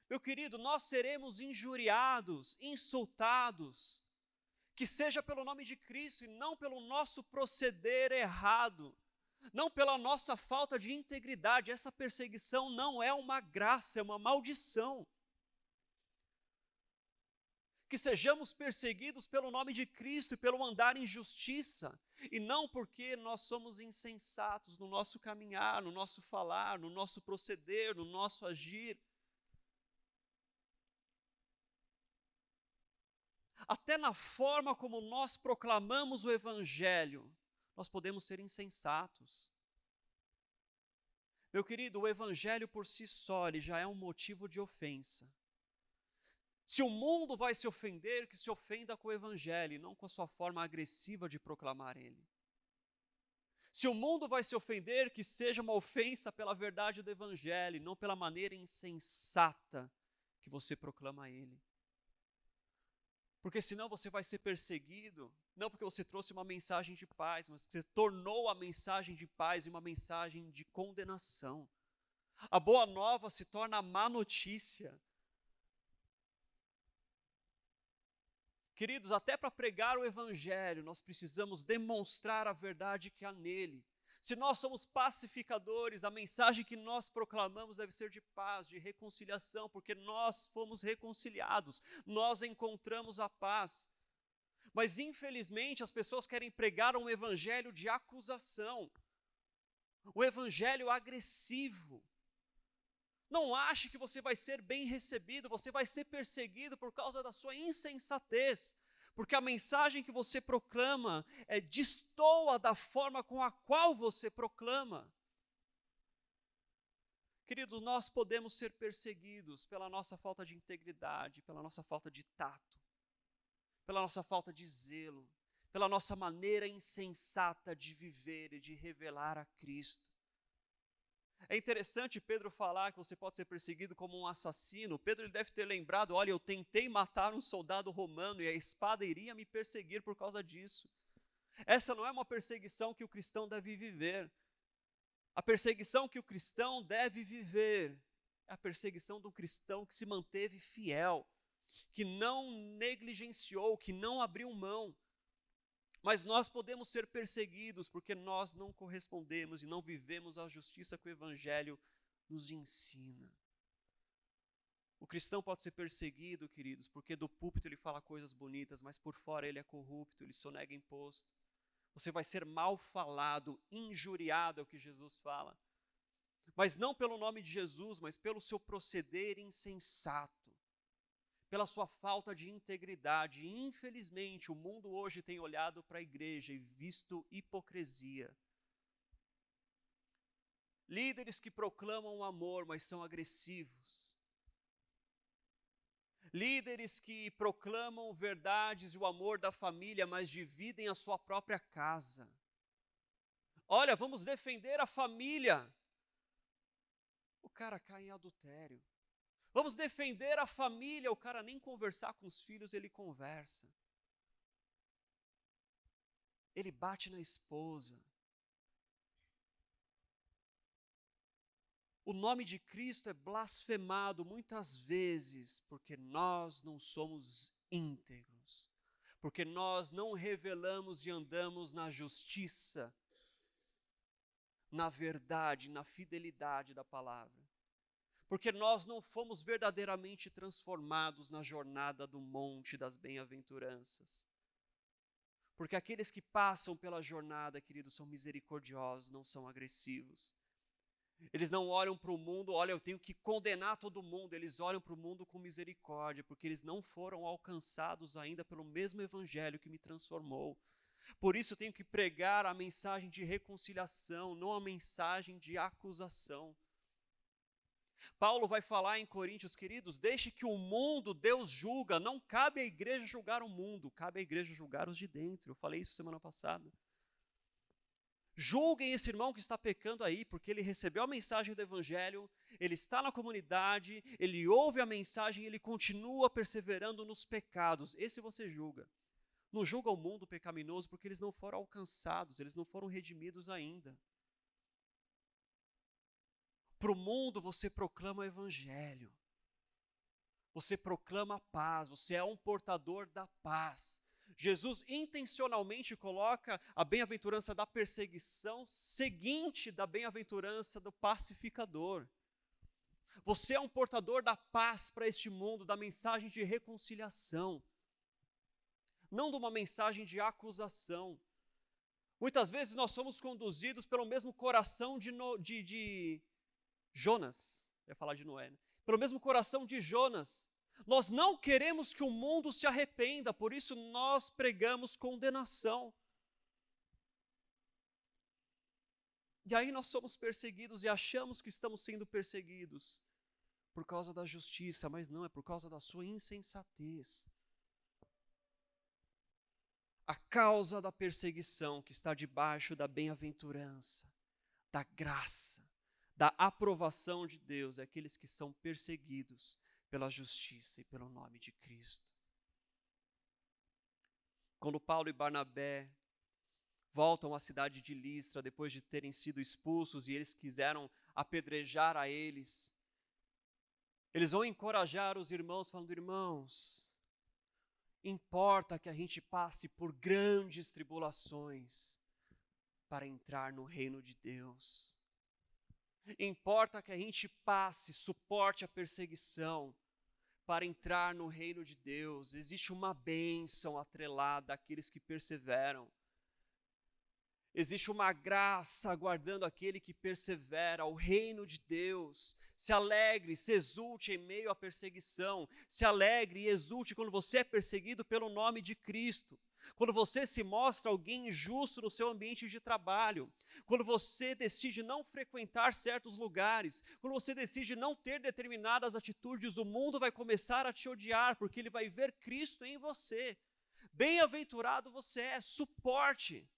Meu querido, nós seremos injuriados, insultados, que seja pelo nome de Cristo e não pelo nosso proceder errado. Não pela nossa falta de integridade. Essa perseguição não é uma graça, é uma maldição. Que sejamos perseguidos pelo nome de Cristo e pelo andar em justiça, e não porque nós somos insensatos no nosso caminhar, no nosso falar, no nosso proceder, no nosso agir. Até na forma como nós proclamamos o Evangelho, nós podemos ser insensatos. Meu querido, o Evangelho por si só, ele já é um motivo de ofensa. Se o mundo vai se ofender, que se ofenda com o Evangelho, e não com a sua forma agressiva de proclamar ele. Se o mundo vai se ofender, que seja uma ofensa pela verdade do Evangelho, e não pela maneira insensata que você proclama ele. Porque senão você vai ser perseguido, não porque você trouxe uma mensagem de paz, mas você tornou a mensagem de paz uma mensagem de condenação. A boa nova se torna a má notícia. Queridos, até para pregar o Evangelho, nós precisamos demonstrar a verdade que há nele. Se nós somos pacificadores, a mensagem que nós proclamamos deve ser de paz, de reconciliação, porque nós fomos reconciliados, nós encontramos a paz. Mas infelizmente as pessoas querem pregar um evangelho de acusação, um evangelho agressivo. Não ache que você vai ser bem recebido, você vai ser perseguido por causa da sua insensatez. Porque a mensagem que você proclama destoa da forma com a qual você proclama. Queridos, nós podemos ser perseguidos pela nossa falta de integridade, pela nossa falta de tato, pela nossa falta de zelo, pela nossa maneira insensata de viver e de revelar a Cristo. É interessante Pedro falar que você pode ser perseguido como um assassino. Pedro ele deve ter lembrado, olha, eu tentei matar um soldado romano e a espada iria me perseguir por causa disso. Essa não é uma perseguição que o cristão deve viver. A perseguição que o cristão deve viver é a perseguição do cristão que se manteve fiel, que não negligenciou, que não abriu mão. Mas nós podemos ser perseguidos porque nós não correspondemos e não vivemos a justiça que o Evangelho nos ensina. O cristão pode ser perseguido, queridos, porque do púlpito ele fala coisas bonitas, mas por fora ele é corrupto, ele sonega imposto. Você vai ser mal falado, injuriado, é o que Jesus fala. Mas não pelo nome de Jesus, mas pelo seu proceder insensato, pela sua falta de integridade. E, infelizmente, o mundo hoje tem olhado para a igreja e visto hipocrisia. Líderes que proclamam o amor, mas são agressivos. Líderes que proclamam verdades e o amor da família, mas dividem a sua própria casa. Olha, vamos defender a família. O cara cai em adultério. Vamos defender a família. O cara nem conversar com os filhos ele conversa. Ele bate na esposa. O nome de Cristo é blasfemado muitas vezes porque nós não somos íntegros, porque nós não revelamos e andamos na justiça, na verdade, na fidelidade da palavra, porque nós não fomos verdadeiramente transformados na jornada do monte das bem-aventuranças. Porque aqueles que passam pela jornada, queridos, são misericordiosos, não são agressivos. Eles não olham para o mundo, olha, eu tenho que condenar todo mundo. Eles olham para o mundo com misericórdia, porque eles não foram alcançados ainda pelo mesmo evangelho que me transformou. Por isso eu tenho que pregar a mensagem de reconciliação, não a mensagem de acusação. Paulo vai falar em Coríntios, queridos, deixe que o mundo, Deus julga, não cabe à igreja julgar o mundo, cabe à igreja julgar os de dentro. Eu falei isso semana passada. Julguem esse irmão que está pecando aí, porque ele recebeu a mensagem do Evangelho, ele está na comunidade, ele ouve a mensagem e ele continua perseverando nos pecados. Esse você julga. Não julga o mundo pecaminoso porque eles não foram alcançados, eles não foram redimidos ainda. Para o mundo você proclama o Evangelho, você proclama a paz, você é um portador da paz. Jesus intencionalmente coloca a bem-aventurança da perseguição seguinte da bem-aventurança do pacificador. Você é um portador da paz para este mundo, da mensagem de reconciliação, não de uma mensagem de acusação. Muitas vezes nós somos conduzidos pelo mesmo coração de Jonas, eu ia falar de Noé, né? Pelo mesmo coração de Jonas. Nós não queremos que o mundo se arrependa, por isso nós pregamos condenação. E aí nós somos perseguidos e achamos que estamos sendo perseguidos por causa da justiça, mas não, é por causa da sua insensatez. A causa da perseguição que está debaixo da bem-aventurança, da graça, da aprovação de Deus, é aqueles que são perseguidos pela justiça e pelo nome de Cristo. Quando Paulo e Barnabé voltam à cidade de Listra, depois de terem sido expulsos e eles quiseram apedrejar a eles, eles vão encorajar os irmãos falando, irmãos, importa que a gente passe por grandes tribulações para entrar no reino de Deus. Importa que a gente passe, suporte a perseguição para entrar no reino de Deus. Existe uma bênção atrelada àqueles que perseveram. Existe uma graça aguardando aquele que persevera, o reino de Deus. Se alegre, se exulte em meio à perseguição. Se alegre e exulte quando você é perseguido pelo nome de Cristo. Quando você se mostra alguém injusto no seu ambiente de trabalho, quando você decide não frequentar certos lugares, quando você decide não ter determinadas atitudes, o mundo vai começar a te odiar, porque ele vai ver Cristo em você. Bem-aventurado você é, suporte.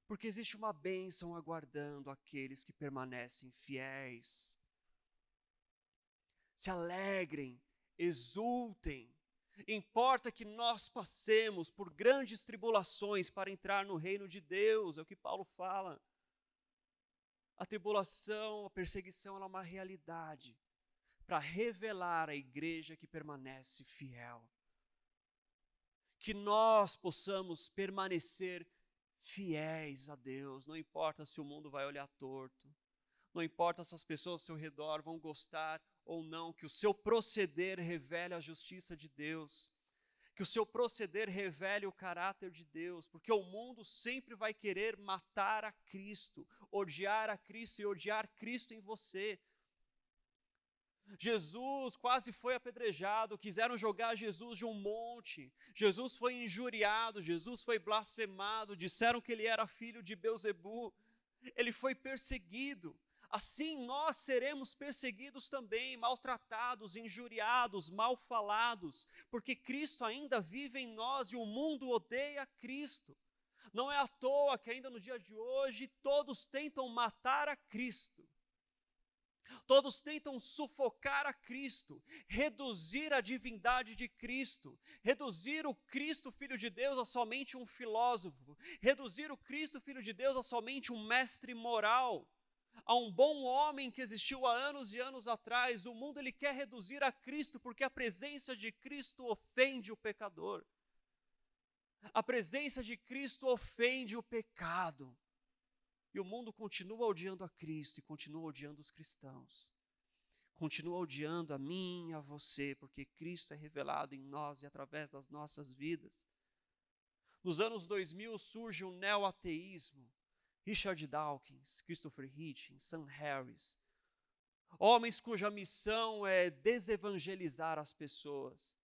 Porque existe uma bênção aguardando aqueles que permanecem fiéis. Se alegrem, exultem. Importa que nós passemos por grandes tribulações para entrar no reino de Deus, é o que Paulo fala. A tribulação, a perseguição, ela é uma realidade para revelar a igreja que permanece fiel. Que nós possamos permanecer fiéis a Deus, não importa se o mundo vai olhar torto, não importa se as pessoas ao seu redor vão gostar ou não, que o seu proceder revele a justiça de Deus, que o seu proceder revele o caráter de Deus, porque o mundo sempre vai querer matar a Cristo, odiar a Cristo e odiar Cristo em você. Jesus quase foi apedrejado, quiseram jogar Jesus de um monte, Jesus foi injuriado, Jesus foi blasfemado, disseram que ele era filho de Belzebu, ele foi perseguido. Assim nós seremos perseguidos também, maltratados, injuriados, mal falados, porque Cristo ainda vive em nós e o mundo odeia Cristo. Não é à toa que ainda no dia de hoje todos tentam matar a Cristo. Todos tentam sufocar a Cristo, reduzir a divindade de Cristo, reduzir o Cristo Filho de Deus a somente um filósofo, reduzir o Cristo Filho de Deus a somente um mestre moral, a um bom homem que existiu há anos e anos atrás. O mundo ele quer reduzir a Cristo porque a presença de Cristo ofende o pecador. A presença de Cristo ofende o pecado. E o mundo continua odiando a Cristo e continua odiando os cristãos. Continua odiando a mim e a você, porque Cristo é revelado em nós e através das nossas vidas. Nos anos 2000 surge o neo-ateísmo. Richard Dawkins, Christopher Hitchens, Sam Harris. Homens cuja missão é desevangelizar as pessoas.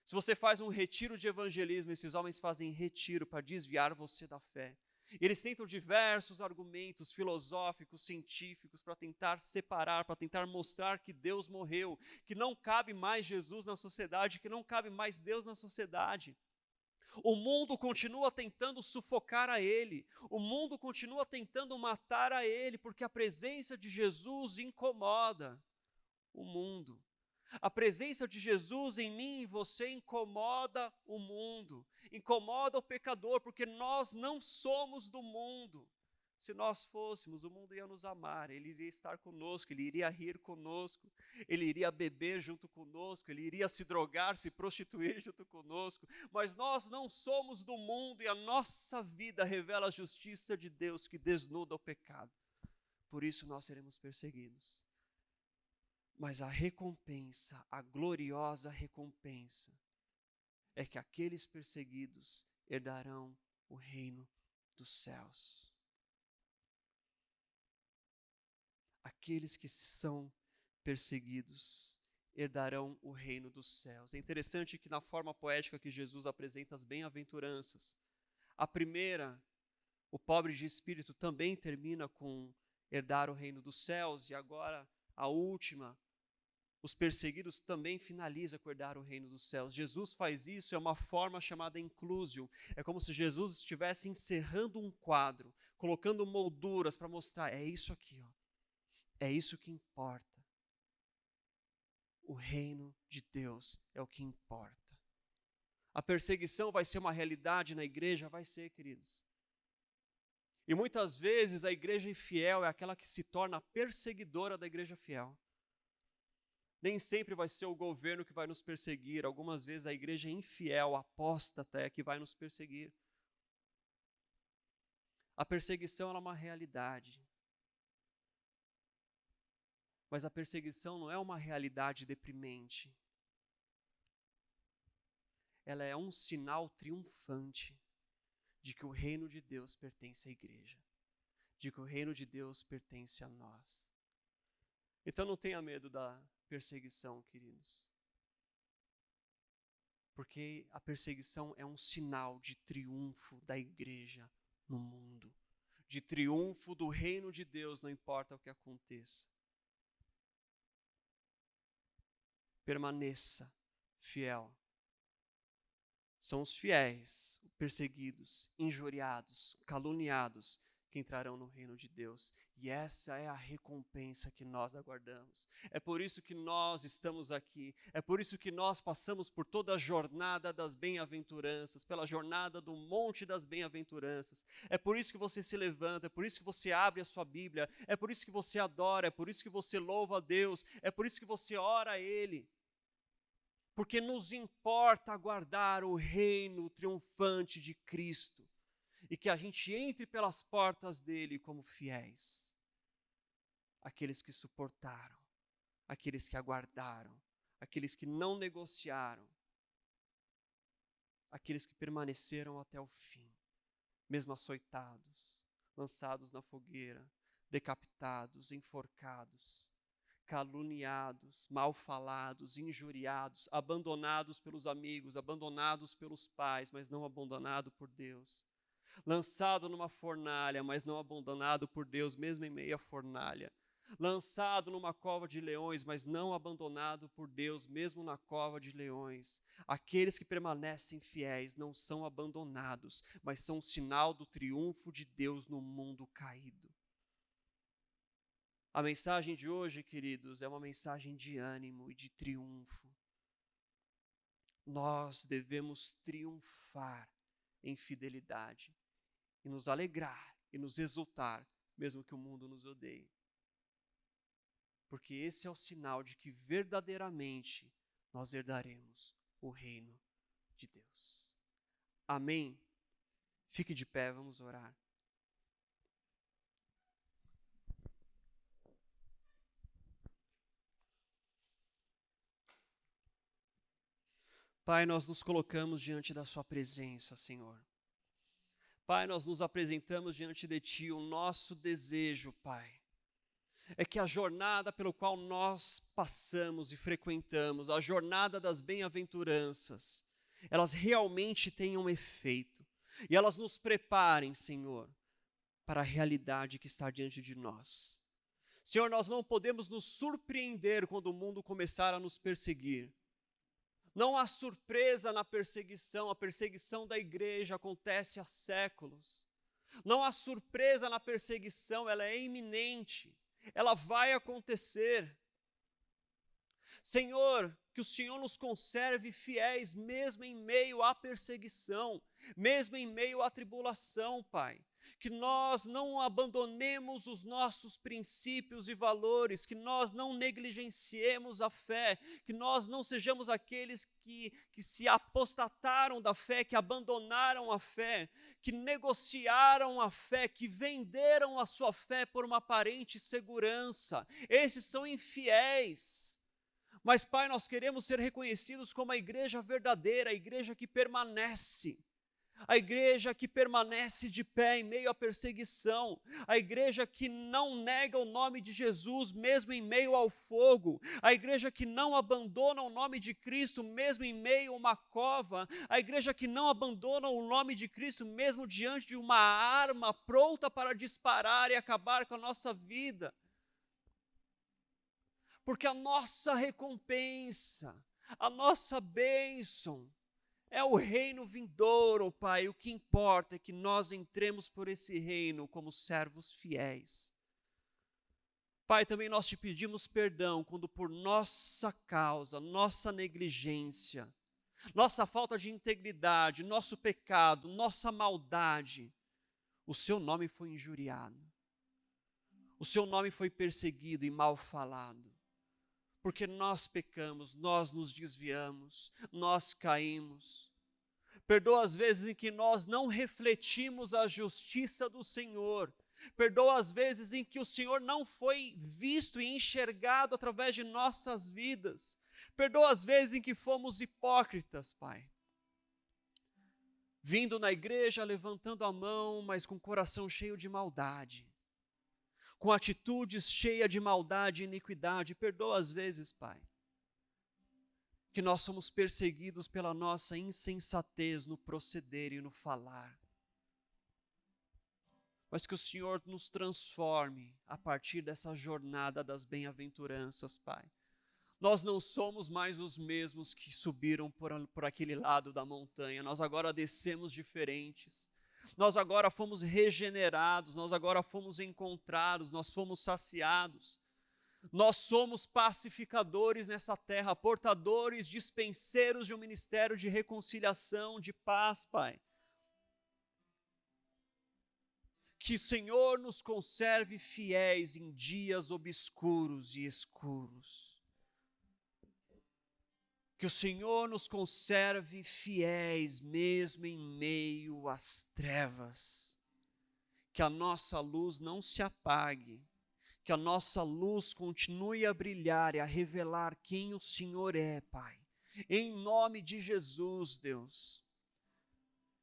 Se você faz um retiro de evangelismo, esses homens fazem retiro para desviar você da fé. Eles tentam diversos argumentos filosóficos, científicos, para tentar separar, para tentar mostrar que Deus morreu, que não cabe mais Jesus na sociedade, que não cabe mais Deus na sociedade. O mundo continua tentando sufocar a ele, o mundo continua tentando matar a ele, porque a presença de Jesus incomoda o mundo. A presença de Jesus em mim e você incomoda o mundo, incomoda o pecador, porque nós não somos do mundo. Se nós fôssemos, o mundo ia nos amar, ele iria estar conosco, ele iria rir conosco, ele iria beber junto conosco, ele iria se drogar, se prostituir junto conosco, mas nós não somos do mundo e a nossa vida revela a justiça de Deus que desnuda o pecado. Por isso nós seremos perseguidos. Mas a recompensa, a gloriosa recompensa, é que aqueles perseguidos herdarão o reino dos céus. Aqueles que são perseguidos herdarão o reino dos céus. É interessante que na forma poética que Jesus apresenta as bem-aventuranças, a primeira, o pobre de espírito, também termina com herdar o reino dos céus, e agora a última, os perseguidos, também finaliza com herdar o reino dos céus. Jesus faz isso, é uma forma chamada inclusio. É como se Jesus estivesse encerrando um quadro, colocando molduras para mostrar, é isso aqui, ó. É isso que importa. O reino de Deus é o que importa. A perseguição vai ser uma realidade na igreja? Vai ser, queridos. E muitas vezes a igreja infiel é aquela que se torna perseguidora da igreja fiel. Nem sempre vai ser o governo que vai nos perseguir. Algumas vezes a igreja infiel, apóstata, é que vai nos perseguir. A perseguição é uma realidade. Mas a perseguição não é uma realidade deprimente. Ela é um sinal triunfante de que o reino de Deus pertence à igreja, de que o reino de Deus pertence a nós. Então não tenha medo da perseguição, queridos. Porque a perseguição é um sinal de triunfo da igreja no mundo, de triunfo do reino de Deus, não importa o que aconteça. Permaneça fiel. São os fiéis, perseguidos, injuriados, caluniados, que entrarão no reino de Deus. E essa é a recompensa que nós aguardamos. É por isso que nós estamos aqui. É por isso que nós passamos por toda a jornada das bem-aventuranças, pela jornada do monte das bem-aventuranças. É por isso que você se levanta, é por isso que você abre a sua Bíblia, é por isso que você adora, é por isso que você louva a Deus, é por isso que você ora a Ele. Porque nos importa aguardar o reino triunfante de Cristo e que a gente entre pelas portas dele como fiéis. Aqueles que suportaram, aqueles que aguardaram, aqueles que não negociaram, aqueles que permaneceram até o fim, mesmo açoitados, lançados na fogueira, decapitados, enforcados, caluniados, mal falados, injuriados, abandonados pelos amigos, abandonados pelos pais, mas não abandonado por Deus. Lançado numa fornalha, mas não abandonado por Deus, mesmo em meio à fornalha. Lançado numa cova de leões, mas não abandonado por Deus, mesmo na cova de leões. Aqueles que permanecem fiéis não são abandonados, mas são um sinal do triunfo de Deus no mundo caído. A mensagem de hoje, queridos, é uma mensagem de ânimo e de triunfo. Nós devemos triunfar em fidelidade e nos alegrar e nos exultar, mesmo que o mundo nos odeie. Porque esse é o sinal de que verdadeiramente nós herdaremos o reino de Deus. Amém? Fique de pé, vamos orar. Pai, nós nos colocamos diante da sua presença, Senhor. Pai, nós nos apresentamos diante de Ti. O nosso desejo, Pai, é que a jornada pelo qual nós passamos e frequentamos, a jornada das bem-aventuranças, elas realmente tenham efeito e elas nos preparem, Senhor, para a realidade que está diante de nós. Senhor, nós não podemos nos surpreender quando o mundo começar a nos perseguir. Não há surpresa na perseguição, a perseguição da igreja acontece há séculos. Não há surpresa na perseguição, ela é iminente, ela vai acontecer. Senhor, que o Senhor nos conserve fiéis mesmo em meio à perseguição, mesmo em meio à tribulação, Pai. Que nós não abandonemos os nossos princípios e valores, que nós não negligenciemos a fé, que nós não sejamos aqueles que se apostataram da fé, que abandonaram a fé, que negociaram a fé, que venderam a sua fé por uma aparente segurança. Esses são infiéis. Mas, Pai, nós queremos ser reconhecidos como a igreja verdadeira, a igreja que permanece. A igreja que permanece de pé em meio à perseguição, a igreja que não nega o nome de Jesus mesmo em meio ao fogo, a igreja que não abandona o nome de Cristo mesmo em meio a uma cova, a igreja que não abandona o nome de Cristo mesmo diante de uma arma pronta para disparar e acabar com a nossa vida. Porque a nossa recompensa, a nossa bênção, é o reino vindouro, Pai. O que importa é que nós entremos por esse reino como servos fiéis. Pai, também nós te pedimos perdão quando por nossa causa, nossa negligência, nossa falta de integridade, nosso pecado, nossa maldade, o seu nome foi injuriado. O seu nome foi perseguido e mal falado. Porque nós pecamos, nós nos desviamos, nós caímos. Perdoa as vezes em que nós não refletimos a justiça do Senhor. Perdoa as vezes em que o Senhor não foi visto e enxergado através de nossas vidas. Perdoa as vezes em que fomos hipócritas, Pai. Vindo na igreja, levantando a mão, mas com o coração cheio de maldade. Com atitudes cheias de maldade e iniquidade. Perdoa às vezes, Pai, que nós somos perseguidos pela nossa insensatez no proceder e no falar. Mas que o Senhor nos transforme a partir dessa jornada das bem-aventuranças, Pai. Nós não somos mais os mesmos que subiram por aquele lado da montanha, nós agora descemos diferentes. Nós agora fomos regenerados, nós agora fomos encontrados, nós fomos saciados. Nós somos pacificadores nessa terra, portadores, dispenseiros de um ministério de reconciliação, de paz, Pai. Que o Senhor nos conserve fiéis em dias obscuros e escuros. Que o Senhor nos conserve fiéis mesmo em meio às trevas. Que a nossa luz não se apague. Que a nossa luz continue a brilhar e a revelar quem o Senhor é, Pai. Em nome de Jesus, Deus.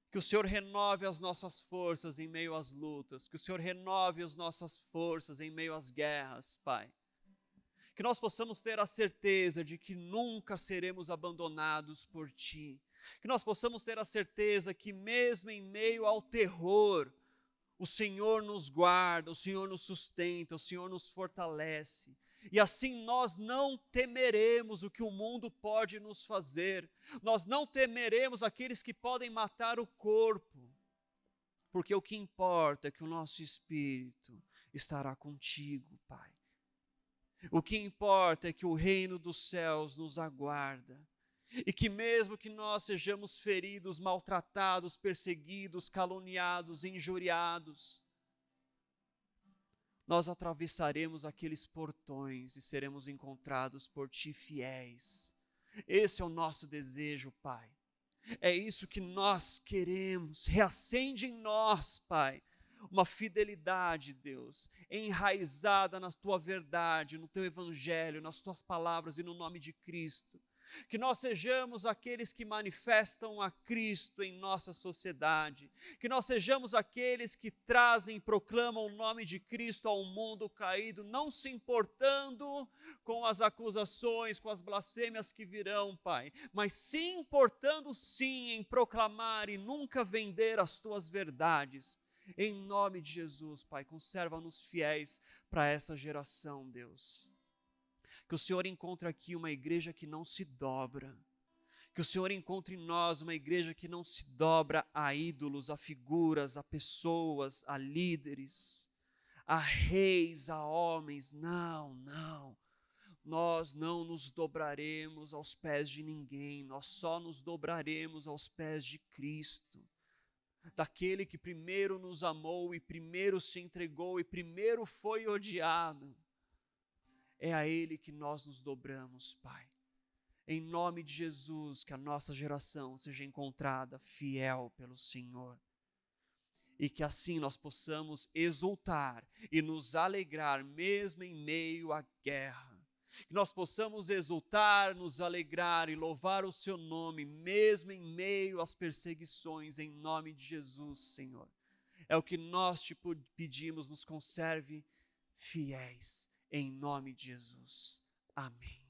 Que o Senhor renove as nossas forças em meio às lutas. Que o Senhor renove as nossas forças em meio às guerras, Pai. Que nós possamos ter a certeza de que nunca seremos abandonados por Ti. Que nós possamos ter a certeza que mesmo em meio ao terror, o Senhor nos guarda, o Senhor nos sustenta, o Senhor nos fortalece. E assim nós não temeremos o que o mundo pode nos fazer. Nós não temeremos aqueles que podem matar o corpo. Porque o que importa é que o nosso espírito estará contigo, Pai. O que importa é que o reino dos céus nos aguarda. E que mesmo que nós sejamos feridos, maltratados, perseguidos, caluniados, injuriados, nós atravessaremos aqueles portões e seremos encontrados por Ti fiéis. Esse é o nosso desejo, Pai. É isso que nós queremos. Reacende em nós, Pai, uma fidelidade, Deus, enraizada na Tua verdade, no Teu Evangelho, nas Tuas palavras e no nome de Cristo. Que nós sejamos aqueles que manifestam a Cristo em nossa sociedade. Que nós sejamos aqueles que trazem e proclamam o nome de Cristo ao mundo caído, não se importando com as acusações, com as blasfêmias que virão, Pai, mas se importando sim em proclamar e nunca vender as Tuas verdades. Em nome de Jesus, Pai, conserva-nos fiéis para essa geração, Deus. Que o Senhor encontre aqui uma igreja que não se dobra. Que o Senhor encontre em nós uma igreja que não se dobra a ídolos, a figuras, a pessoas, a líderes, a reis, a homens. Não, não. Nós não nos dobraremos aos pés de ninguém. Nós só nos dobraremos aos pés de Cristo. Daquele que primeiro nos amou e primeiro se entregou e primeiro foi odiado. É a Ele que nós nos dobramos, Pai. Em nome de Jesus, que a nossa geração seja encontrada fiel pelo Senhor. E que assim nós possamos exultar e nos alegrar mesmo em meio à guerra. Que nós possamos exultar, nos alegrar e louvar o Seu nome mesmo em meio às perseguições, em nome de Jesus, Senhor. É o que nós te pedimos, nos conserve fiéis. Em nome de Jesus. Amém.